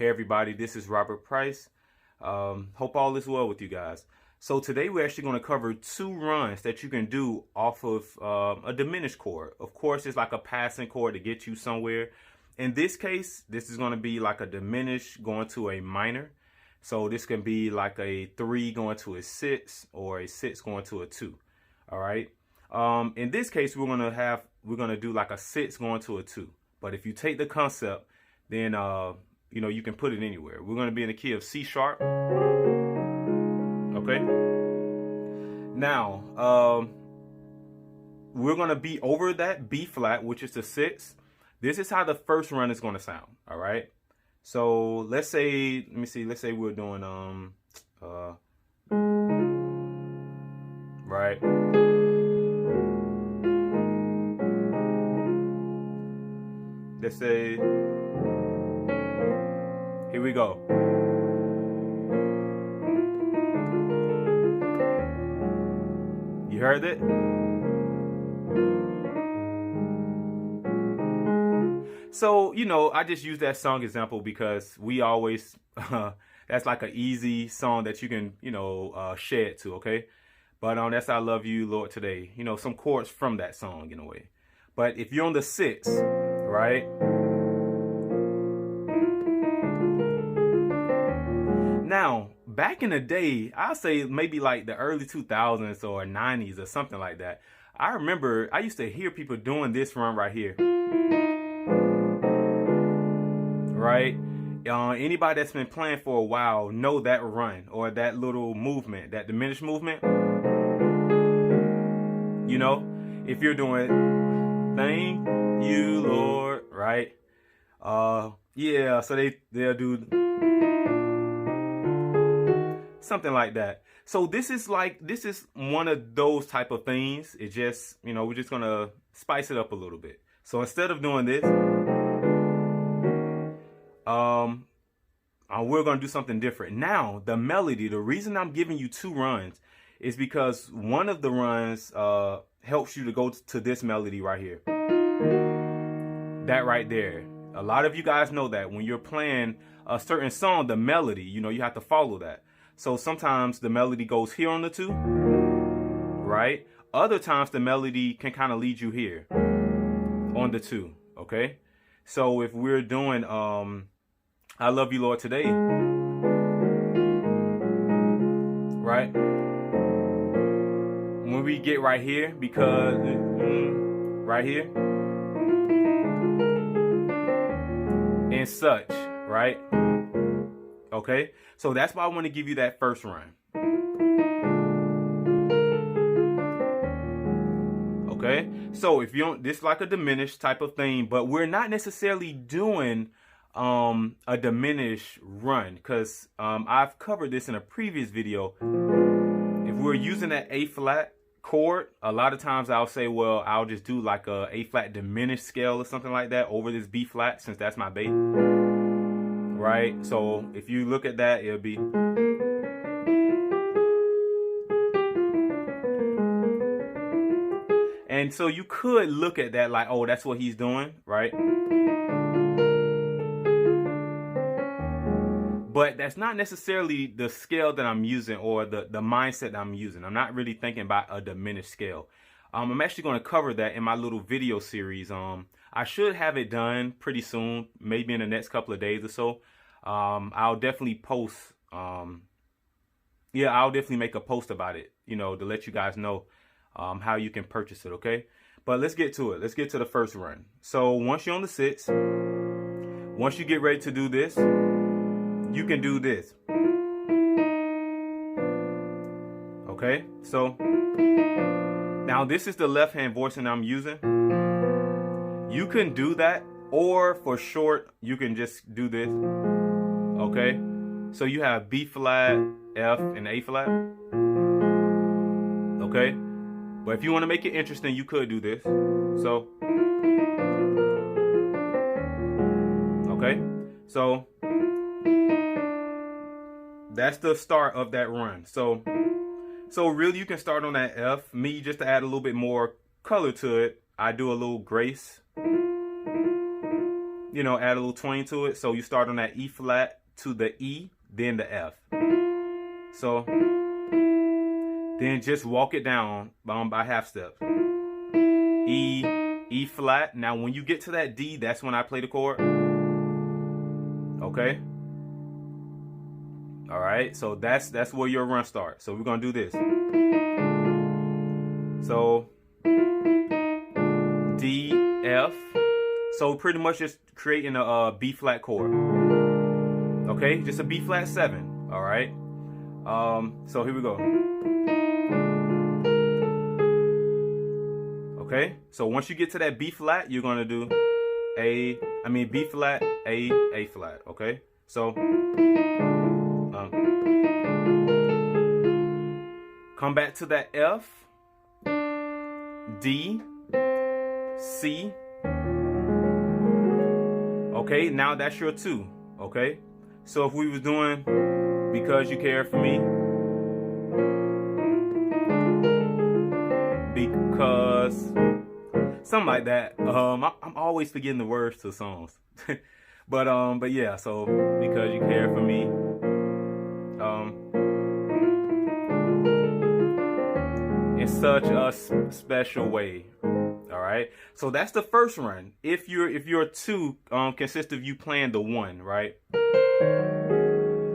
Hey everybody, this is Robert Price. Hope all is well with you guys. So today we're actually going to cover two runs that you can do off of a diminished chord. Of course, it's like a passing chord to get you somewhere. In this case, this is going to be like a diminished going to a minor. So this can be like a 3 going to a 6 or a 6 going to a 2. All right. In this case, we're going to do like a 6 going to a 2. But if you take the concept, then you can put it anywhere. We're going to be in the key of C sharp. Okay. Now, we're going to be over that B flat, which is the 6. This is how the first run is going to sound. All right. So let's say, let's say we're doing, right. Let's say, here we go. You heard it? So, I just use that song example because we always, that's like an easy song that you can, shed to, okay? But that's I Love You, Lord, Today. Some chords from that song in a way. But if you're on the 6, right? Now, back in the day, I'll say maybe like the early 2000s or 90s or something like that. I remember I used to hear people doing this run right here. Right? Anybody that's been playing for a while know that run or that little movement, that diminished movement. If you're doing thank you, Lord, right? Yeah, so they'll do something like that. So this is one of those type of things. It just, we're just gonna spice it up a little bit. So instead of doing this, we're going to do something different. Now, the melody, the reason I'm giving you two runs is because one of the runs helps you to go to this melody right here. That right there. A lot of you guys know that when you're playing a certain song, the melody, you have to follow that. So sometimes the melody goes here on the 2, right? Other times the melody can kind of lead you here on the 2, okay? So if we're doing I Love You, Lord, Today, right? When we get right here, because right here and such, right? Okay, so that's why I want to give you that first run. Okay, so if you don't, this is like a diminished type of thing, but we're not necessarily doing a diminished run because I've covered this in a previous video. If we're using that A flat chord, a lot of times I'll say, well, I'll just do like a A flat diminished scale or something like that over this B flat since that's my bass, right? So if you look at that, it'll be and so you could look at that like, oh, that's what he's doing, right? But that's not necessarily the scale that I'm using or the mindset that I'm using. I'm not really thinking about a diminished scale. I'm actually going to cover that in my little video series. I should have it done pretty soon, maybe in the next couple of days or so. I'll definitely post. I'll definitely make a post about it, to let you guys know how you can purchase it, okay? But let's get to it. Let's get to the first run. So once you're on the 6, once you get ready to do this, you can do this. Okay, so now this is the left hand voicing I'm using. You can do that, or for short, you can just do this. Okay, so you have B flat, F, and A flat. Okay, but if you want to make it interesting, you could do this. So, okay, so that's the start of that run. So really you can start on that F. Me, just to add a little bit more color to it, I do a little grace. you know, add a little twang to it. So you start on that E flat to the E, then the F. So then just walk it down by half steps. E, E flat. Now when you get to that D, that's when I play the chord. Okay. All right. So that's where your run starts. So we're gonna do this. So D, F. So pretty much just creating a B flat chord. Okay, just a B flat 7. All right. So here we go. Okay. So once you get to that B flat, you're gonna do B flat, A flat. Okay. So come back to that F, D, C. Okay, now that's your 2. Okay, so if we was doing Because You Care For Me, because something like that. I'm always forgetting the words to songs, but yeah. So Because You Care For Me. In such a special way. All right. So that's the first run. If your 2 consists of you playing the 1, right?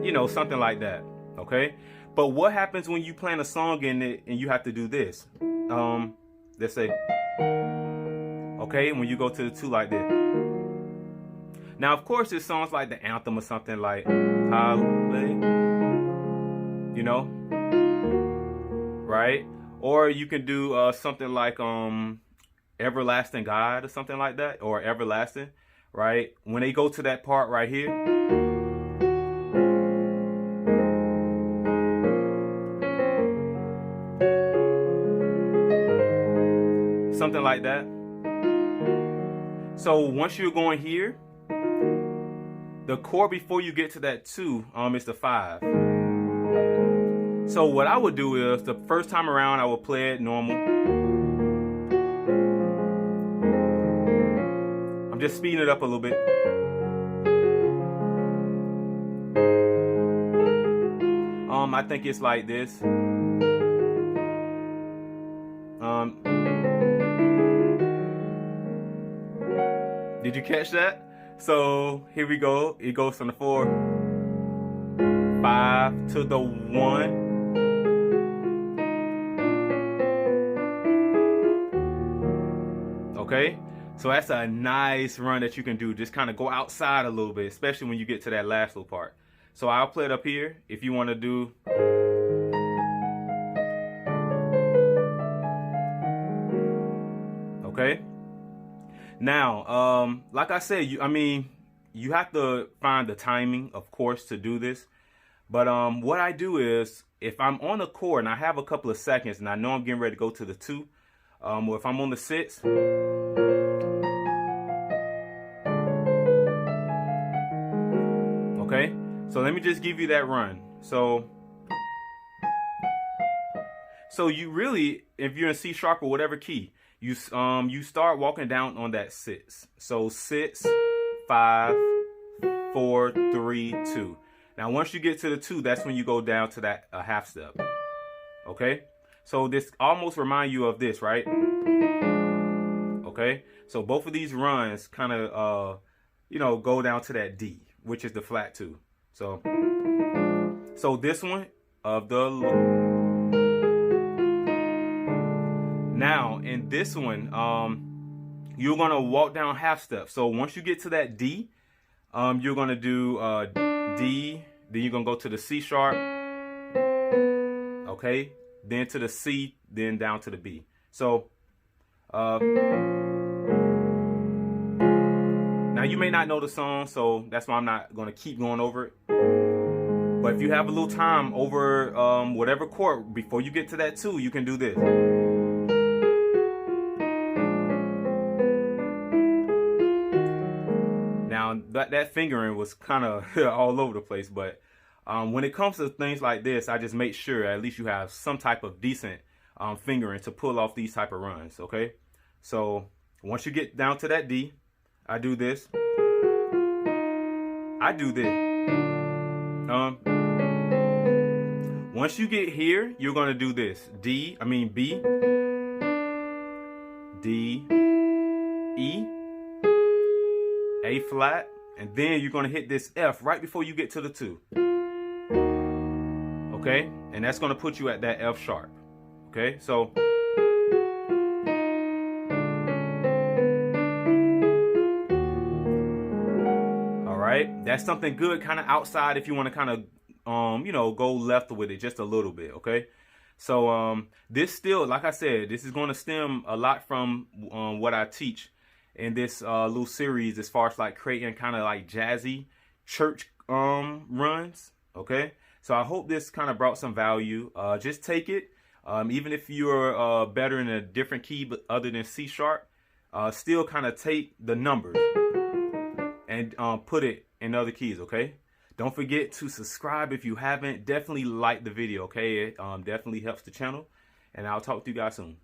You know, something like that. Okay. But what happens when you playing a song in it and you have to do this? Let's say, okay, when you go to the 2 like this. Now, of course, there's songs like the anthem or something like Hallelujah, you know, right? Or you can do something like Everlasting God or something like that, or Everlasting, right? When they go to that part right here, something like that. So once you're going here, the chord before you get to that 2 is the 5. So what I would do is the first time around I would play it normal. I'm just speeding it up a little bit. I think it's like this. Did you catch that? So here we go. It goes from the 4, 5 to the 1. Okay, so that's a nice run that you can do. Just kind of go outside a little bit, especially when you get to that last little part. So I'll play it up here if you want to do. Okay. Now, like I said, you have to find the timing, of course, to do this. But what I do is, if I'm on a chord and I have a couple of seconds and I know I'm getting ready to go to the 2, or if I'm on the 6, okay, so let me just give you that run. So you really, if you're in C sharp or whatever key, you start walking down on that 6. So 6, 5, 4, 3, 2. Now once you get to the 2, that's when you go down to that half step. Okay, so this almost remind you of this, right? Okay, so both of these runs kind of go down to that D, which is the flat 2. So this one of the now in this one, you're gonna walk down half step. So once you get to that D, you're gonna do D, then you're gonna go to the C sharp, okay, then to the C, then down to the B. So now you may not know the song, so that's why I'm not gonna keep going over it. But if you have a little time over whatever chord before you get to that 2, you can do this. Now that fingering was kind of all over the place, but when it comes to things like this, I just make sure at least you have some type of decent fingering to pull off these type of runs. Okay, so once you get down to that D, I do this. I do this. Once you get here, you're gonna do this. B, D, E, A flat, and then you're gonna hit this F right before you get to the 2. Okay, and that's gonna put you at that F sharp. Okay, so all right, that's something good, kind of outside if you want to kind of you know, go left with it just a little bit. Okay, so this still, like I said, this is going to stem a lot from what I teach in this little series as far as like creating kind of like jazzy church runs. Okay, so I hope this kind of brought some value. Just take it, even if you're better in a different key but other than C sharp, still kind of take the numbers and put it in other keys. Okay, don't forget to subscribe if you haven't. Definitely like the video. Okay, it definitely helps the channel, and I'll talk to you guys soon.